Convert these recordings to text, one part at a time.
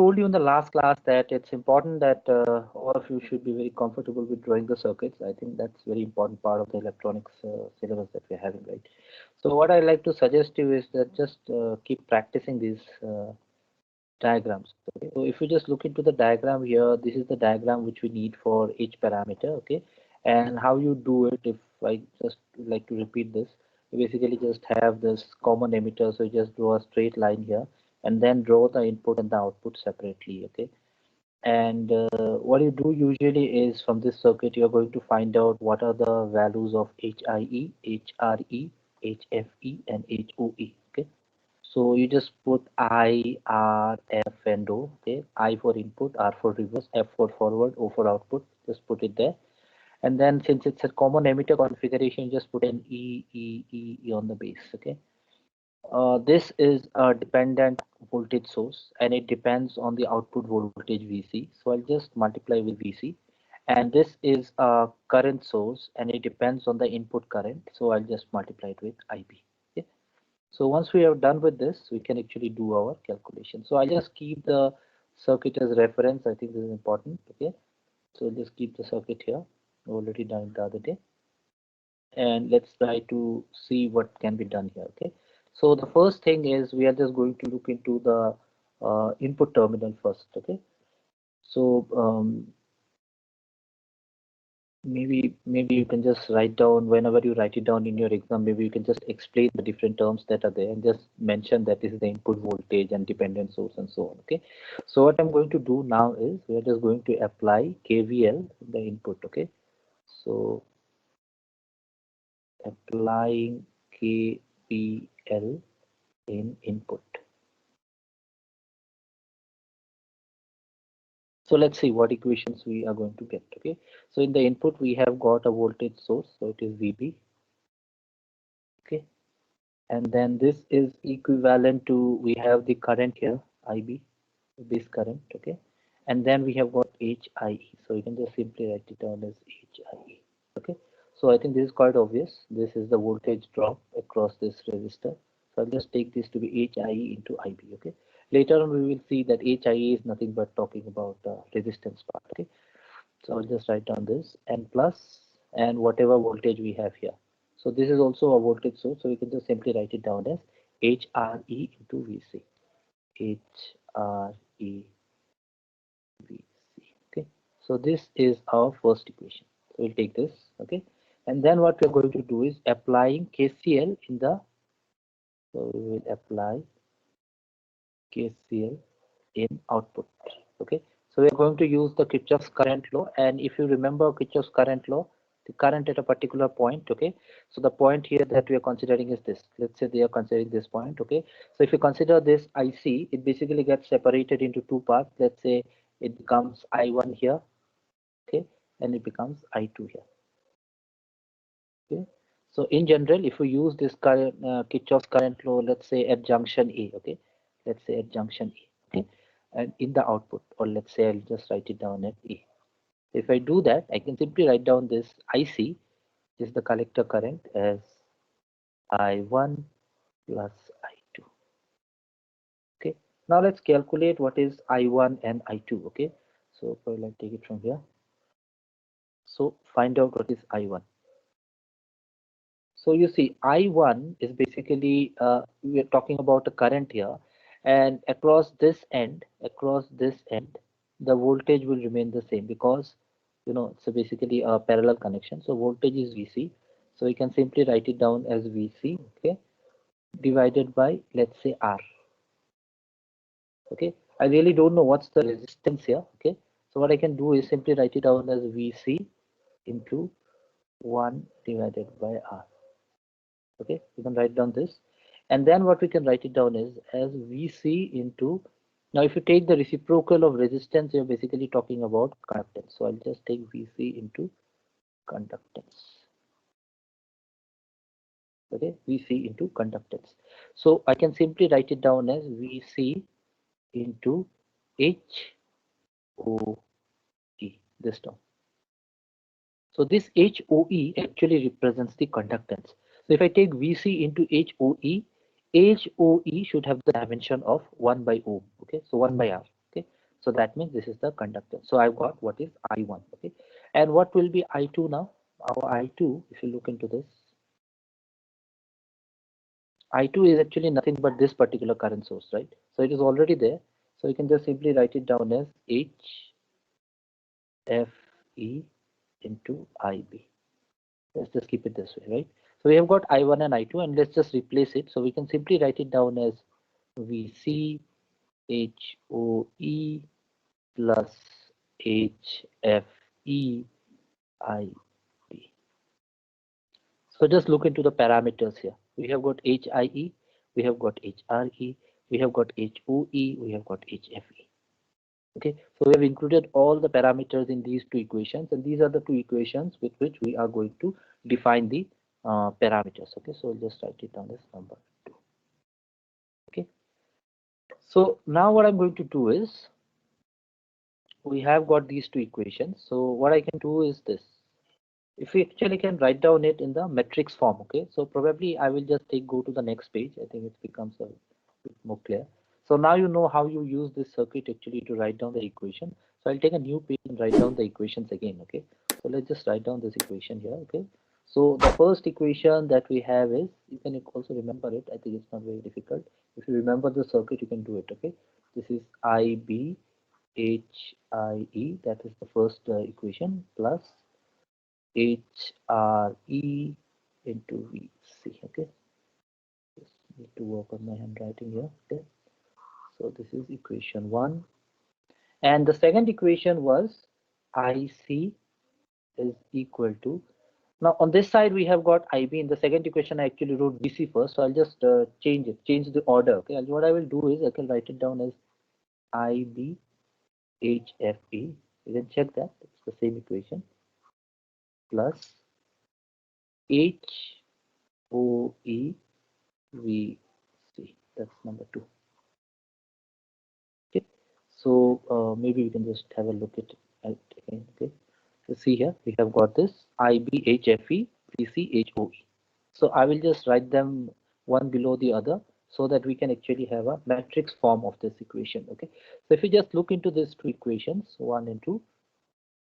told you in the last class that it's important that all of you should be very comfortable with drawing the circuits. I think that's very important part of the electronics syllabus that we're having, right? So what I like to suggest you is that just keep practicing these diagrams. Okay? So if you just look into the diagram here, this is the diagram which we need for each parameter. Okay, and how you do it, if I just like to repeat this, you basically just have this common emitter, so you just draw a straight line here and then draw the input and the output separately. Okay, and what you do usually is from this circuit you're going to find out what are the values of HIE, HRE, HFE and HOE. Okay, so you just put I, R, F and O. Okay, I for input, R for reverse, F for forward, O for output. Just put it there. And then since it's a common emitter configuration, just put an E on the base. Okay. This is a dependent voltage source and it depends on the output voltage VC. So I'll just multiply with VC. And this is a current source and it depends on the input current. So I'll just multiply it with IB. Okay. So once we are done with this, we can actually do our calculation. So I'll just keep the circuit as reference. I think this is important. Okay. So just keep the circuit here. Already done it the other day. And let's try to see what can be done here. Okay. So the first thing is we are just going to look into the input terminal first. Okay. So maybe you can just write down, whenever you write it down in your exam, maybe you can just explain the different terms that are there and just mention that this is the input voltage and dependent source and so on. Okay. So what I'm going to do now is we are just going to apply KVL in the input. Okay. So applying KVL in input. So let's see what equations we are going to get. Okay, so in the input we have got a voltage source, so it is VB. Okay, and then this is equivalent to, we have the current here, IB, this current. Okay, and then we have got HIE, so you can just simply write it down as HIE. Okay, so I think this is quite obvious. This is the voltage drop across this resistor. So I'll just take this to be HIE into IB. Okay, later on we will see that HIE is nothing but talking about the resistance part. Okay, so I'll just write down this and plus and whatever voltage we have here. So this is also a voltage source, so we can just simply write it down as HRE into VC. HRE VC. Okay, so this is our first equation. So we'll take this. Okay, and then what we're going to do is applying KCL in the, so we will apply KCL in output. Okay, so we're going to use the Kirchhoff's current law, and if you remember Kirchhoff's current law, the current at a particular point. Okay, so the point here that we are considering is this. Let's say they are considering this point. Okay, so if you consider this IC, it basically gets separated into two parts. Let's say it becomes I1 here. Okay, and it becomes I2 here. Okay, so in general, if we use this current Kirchhoff's current law, let's say at junction A. Okay, let's say at junction A. Okay, and in the output, or let's say I'll just write it down at A. If I do that, I can simply write down this IC is the collector current as I1 plus I2. Okay, now let's calculate what is I1 and I2. Okay, so I'll take it from here. So find out what is I1. So you see, I1 is basically, we are talking about a current here, and across this end, the voltage will remain the same because, you know, it's basically a parallel connection. So voltage is VC. So we can simply write it down as VC, okay, divided by, let's say, R. Okay, I really don't know what's the resistance here. Okay, so what I can do is simply write it down as VC into 1 divided by R. Okay, you can write down this, and then what we can write it down is as VC into, now if you take the reciprocal of resistance, you're basically talking about conductance. So I'll just take VC into conductance. Okay, VC into conductance. So I can simply write it down as VC into HOE, this term. So this HOE actually represents the conductance. So if I take VC into HOE, HOE should have the dimension of 1 by ohm. Okay, so 1 by R. Okay, So that means this is the conductor. So I've got what is I1. Okay, and what will be I2 now? Our I2, if you look into this, I2 is actually nothing but this particular current source, right? So it is already there. So you can just simply write it down as HFE into IB. Let's just keep it this way, right? So we have got I1 and I2, and let's just replace it. So we can simply write it down as VC HOE plus HFE IB. So just look into the parameters here. We have got HIE, we have got HRE, we have got HOE, we have got HFE. Okay, so we have included all the parameters in these two equations, and these are the two equations with which we are going to define the parameters. Okay, so we'll just write it down as number 2. Okay, so now what I'm going to do is, we have got these two equations. So what I can do is this. If we actually can write down it in the matrix form, okay, so probably I will just go to the next page. I think it becomes a bit more clear. So now you know how you use this circuit actually to write down the equation. So I'll take a new page and write down the equations again. Okay, so let's just write down this equation here. Okay, so the first equation that we have is, you can also remember it. I think it's not very difficult. If you remember the circuit, you can do it. Okay, this is IB HIE, that is the first equation, plus HRE into VC. Okay, just need to work on my handwriting here. Okay, so this is equation 1, and the second equation was IC is equal to, now on this side we have got IB. In the second equation I actually wrote VC first, so I'll just change the order. Okay, and what I will do is I can write it down as IB HFE. You can check that it's the same equation, plus HOE VC. That's number 2. Okay, so maybe we can just have a look at it again. Okay, so see here we have got this IBHFE VCHOE. So I will just write them one below the other so that we can actually have a matrix form of this equation. Okay, so if you just look into these two equations, 1 and 2,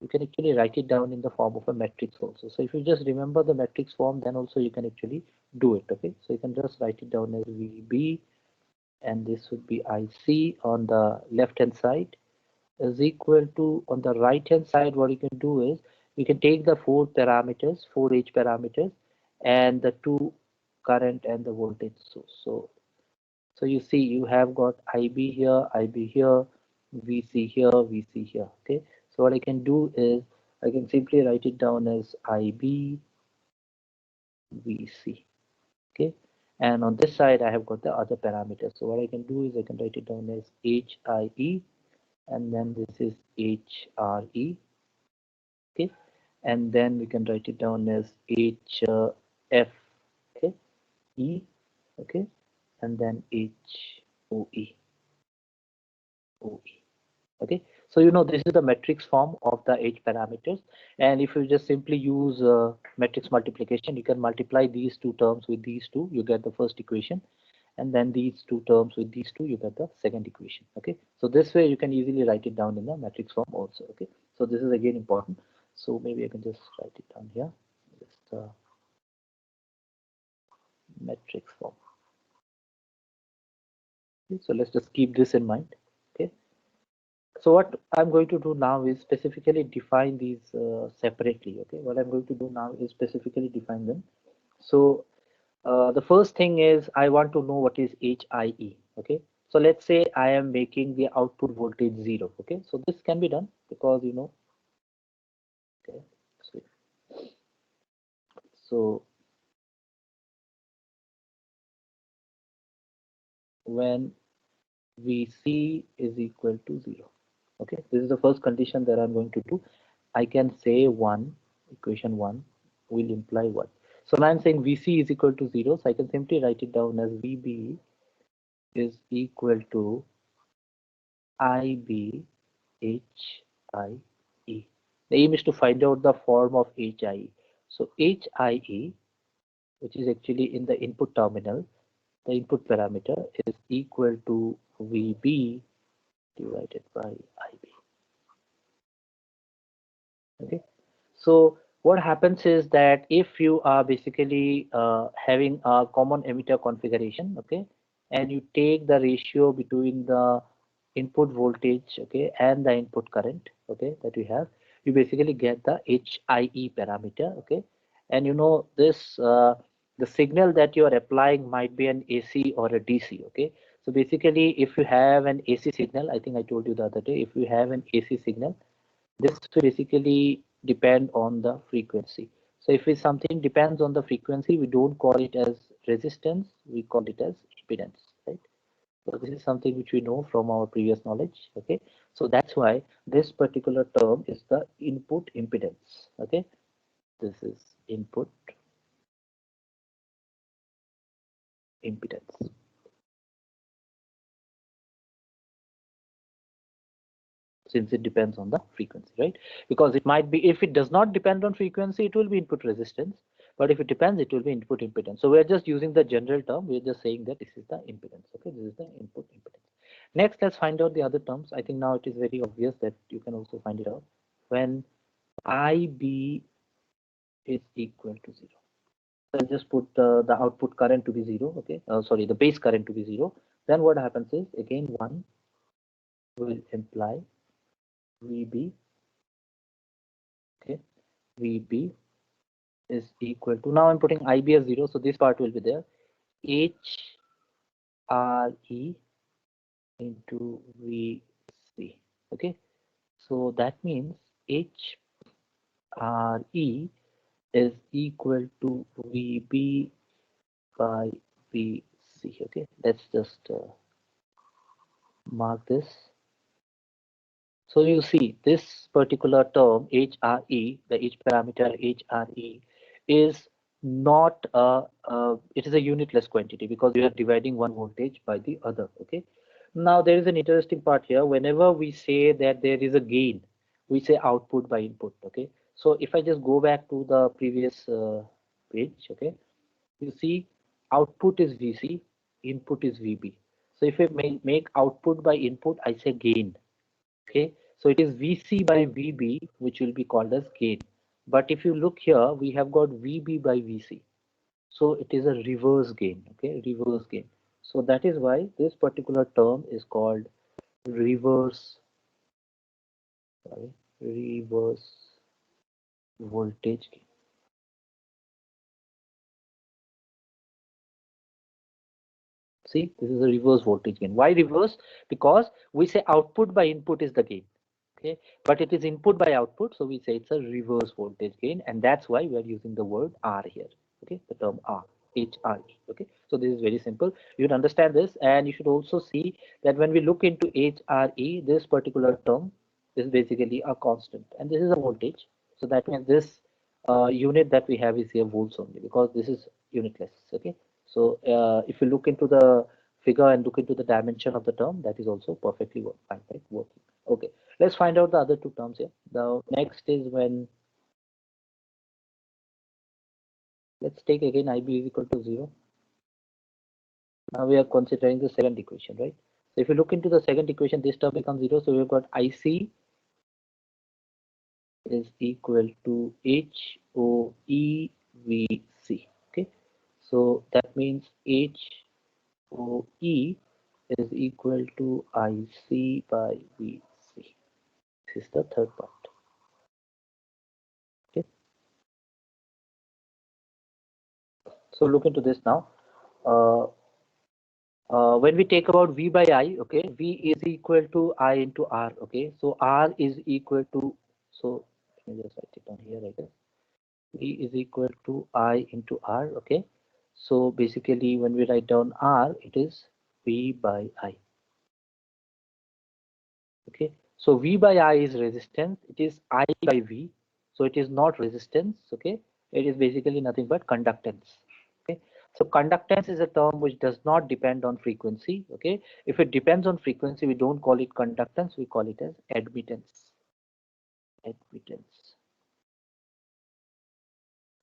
you can actually write it down in the form of a matrix also. So if you just remember the matrix form, then also you can actually do it. Okay, so you can just write it down as VB, and this would be IC on the left hand side, is equal to, on the right hand side, what you can do is you can take the 4 parameters, 4 H parameters, and the 2 current and the voltage source. So you see you have got IB here, VC here, VC here. Okay, so what I can do is I can simply write it down as IB VC. Okay, and on this side I have got the other parameters. So what I can do is I can write it down as HIE, and then this is HRE. Okay, and then we can write it down as HF, okay, E, okay, and then HOE. Okay, so you know this is the matrix form of the H parameters, and if you just simply use matrix multiplication, you can multiply these two terms with these two, you get the first equation, and then these two terms with these two, you get the second equation. Okay, so this way you can easily write it down in the matrix form also. Okay, so this is again important, so maybe I can just write it down here, just matrix form. Okay, so let's just keep this in mind. Okay, so what I'm going to do now is specifically define these separately. Okay, what I'm going to do now is specifically define them. So the first thing is I want to know what is HIE. Okay, so let's say I am making the output voltage 0. Okay, so this can be done because you know. Okay, so when VC is equal to 0. Okay, this is the first condition that I'm going to do. I can say 1, equation 1 will imply what? So now I'm saying VC is equal to 0, so I can simply write it down as VB is equal to IB HIE. The aim is to find out the form of HIE. So HIE, which is actually in the input terminal, the input parameter is equal to VB divided by IB. Okay, so what happens is that if you are basically having a common emitter configuration, okay, and you take the ratio between the input voltage, okay, and the input current, okay, that we have, you basically get the HIE parameter, okay, and you know this the signal that you are applying might be an AC or a DC, okay. So basically, if you have an AC signal, I think I told you the other day, if you have an AC signal, this will basically depend on the frequency. So if it's something depends on the frequency, we don't call it as resistance, we call it as impedance, right? So this is something which we know from our previous knowledge, okay? So that's why this particular term is the input impedance, okay? This is input impedance. Since it depends on the frequency, right? Because it might be, if it does not depend on frequency, it will be input resistance. But if it depends, it will be input impedance. So we're just using the general term. We're just saying that this is the impedance. Okay, this is the input impedance. Next, let's find out the other terms. I think now it is very obvious that you can also find it out. When IB is equal to 0. So I'll just put the output current to be 0. Okay, sorry, the base current to be 0. Then what happens is, again, 1 will imply VB. Okay, VB is equal to, now I'm putting IB as 0, so this part will be there, HRE into VC. Okay, so that means HRE is equal to VB by VC. Okay, let's just mark this. So you see this particular term HRE, the H parameter HRE, is not it is a unitless quantity because we are dividing one voltage by the other. Okay. Now there is an interesting part here. Whenever we say that there is a gain, we say output by input. Okay. So if I just go back to the previous page, okay, you see output is VC, input is VB. So if I make output by input, I say gain. Okay, so it is VC by VB, which will be called as gain. But if you look here, we have got VB by VC. So it is a reverse gain, okay, reverse gain. So that is why this particular term is called reverse, sorry, reverse voltage gain. See, this is a reverse voltage gain. Why reverse? Because we say output by input is the gain. Okay, but it is input by output, so we say it's a reverse voltage gain, and that's why we are using the word R here. Okay, the term R, HRE. Okay, so this is very simple. You should understand this, and you should also see that when we look into HRE, this particular term is basically a constant, and this is a voltage. So that means this unit that we have is here volts only, because this is unitless. Okay, so if you look into the figure and look into the dimension of the term, that is also perfectly fine, right? Working. Okay, let's find out the other two terms here. The next is when, let's take again IB is equal to 0. Now we are considering the second equation, right? So if you look into the second equation, this term becomes 0. So we've got IC is equal to HOEVC. Okay, so that means HOE is equal to IC by VC. This is the third part. Okay, so look into this now. When we take about V by I, okay, V is equal to I into R, okay, so R is equal to, so let me just write it down here, I guess. V is equal to I into R, okay, so basically when we write down R, it is V by I, okay, so V by I is resistance, it is I by V, so it is not resistance, okay, it is basically nothing but conductance. Okay, so conductance is a term which does not depend on frequency. Okay, if it depends on frequency, we don't call it conductance, we call it as admittance. Admittance.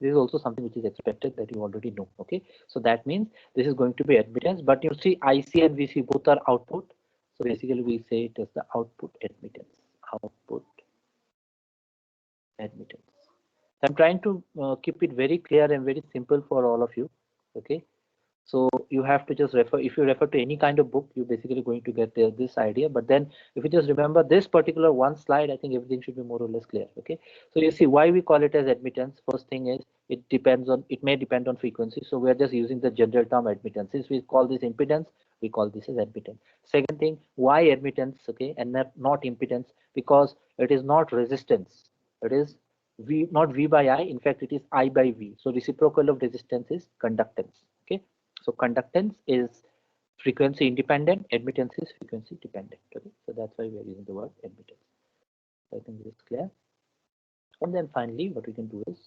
This is also something which is expected that you already know. Okay, so that means this is going to be admittance, but you see IC and VC both are output. So basically we say it as the output admittance. Output admittance. I'm trying to keep it very clear and very simple for all of you. Okay. So you have to just refer, if you refer to any kind of book, you're basically going to get this idea. But then if you just remember this particular one slide, I think everything should be more or less clear. Okay. So you see why we call it as admittance. First thing is it may depend on frequency. So we're just using the general term admittance. Since we call this impedance, we call this as admittance. Second thing, why admittance? Okay. And not impedance, because it is not resistance. It is V, not V by I. In fact, it is I by V. So reciprocal of resistance is conductance. Okay. So conductance is frequency independent, admittance is frequency dependent. Okay, so that's why we are using the word admittance. I think this is clear. And then finally, what we can do is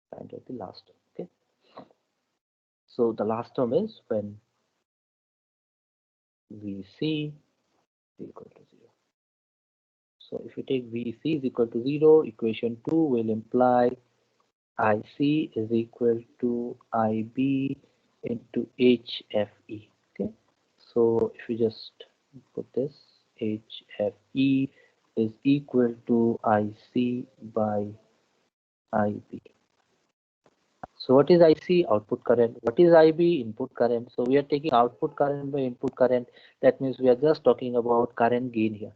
find out the last term. Okay, so the last term is when Vc is equal to 0. So if we take Vc is equal to 0, equation 2 will imply Ic is equal to Ib into HFE. Okay, so if we just put this, HFE is equal to IC by IB. So what is IC? Output current. What is IB? Input current. So we are taking output current by input current. That means we are just talking about current gain here.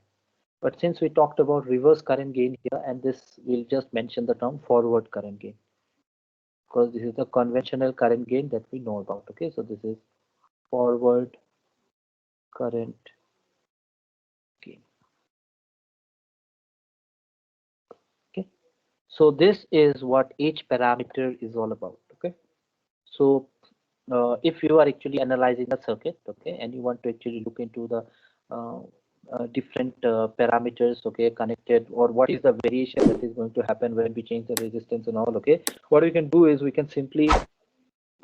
But since we talked about reverse current gain here, and this will just mention the term forward current gain, because this is the conventional current gain that we know about. Okay, so this is forward current gain. Okay, so this is what each parameter is all about. Okay, so if you are actually analyzing the circuit, okay, and you want to actually look into the different parameters, okay, connected, or what is the variation that is going to happen when we change the resistance and all, okay, what we can do is we can simply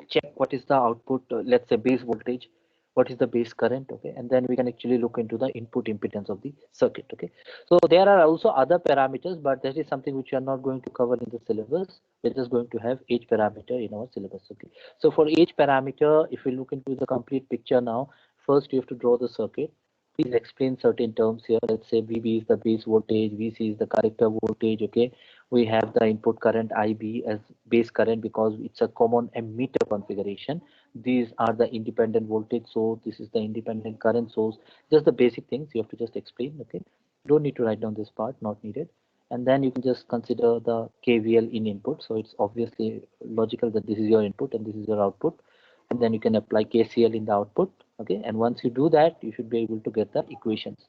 check what is the output, let's say base voltage, what is the base current, okay, and then we can actually look into the input impedance of the circuit. Okay, so there are also other parameters, but that is something which we are not going to cover in the syllabus. We're just going to have each parameter in our syllabus. Okay, so for each parameter, if we look into the complete picture now, first you have to draw the circuit. Please explain certain terms here. Let's say VB is the base voltage, VC is the collector voltage. Okay, we have the input current IB as base current because it's a common emitter configuration. These are the independent voltage source. This is the independent current source. Just the basic things you have to just explain. Okay, don't need to write down this part, not needed. And then you can just consider the KVL in input. So it's obviously logical that this is your input and this is your output. And then you can apply KCL in the output. Okay, and once you do that, you should be able to get the equations.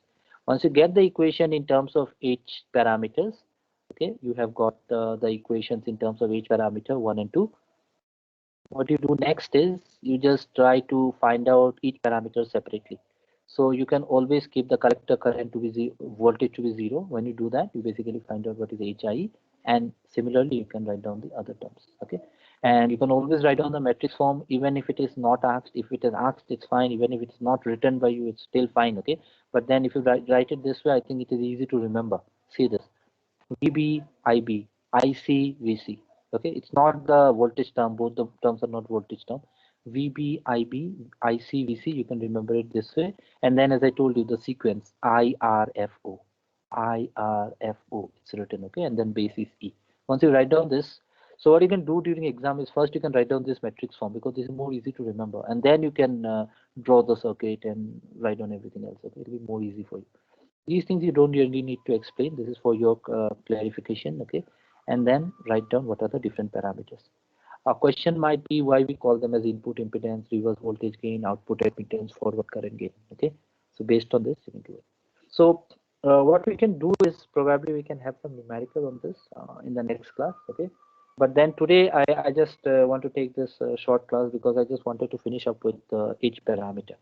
Once you get the equation in terms of each parameters, okay, you have got the equations in terms of each parameter 1 and 2. What you do next is you just try to find out each parameter separately. So you can always keep the collector current to be voltage to be 0. When you do that, you basically find out what is HIE, and similarly you can write down the other terms. Okay, and you can always write down the matrix form even if it is not asked. If it is asked, it's fine. Even if it's not written by you, it's still fine. Okay, but then if you write it this way, I think it is easy to remember. See this: VB, IB, IC, VC. Okay, it's not the voltage term. Both the terms are not voltage term. VB, IB, IC, VC. You can remember it this way. And then, as I told you, the sequence IRFO, IRFO. It's written. Okay, and then base is E. Once you write down this, so what you can do during exam is first you can write down this matrix form because this is more easy to remember, and then you can draw the circuit and write down everything else. Okay, it'll be more easy for you. These things you don't really need to explain. This is for your clarification. Okay, and then write down what are the different parameters. A question might be why we call them as input impedance, reverse voltage gain, output admittance, forward current gain. Okay, so based on this you can do it. So what we can do is probably we can have some numerical on this in the next class. Okay, but then today I just want to take this short class because I just wanted to finish up with each parameter.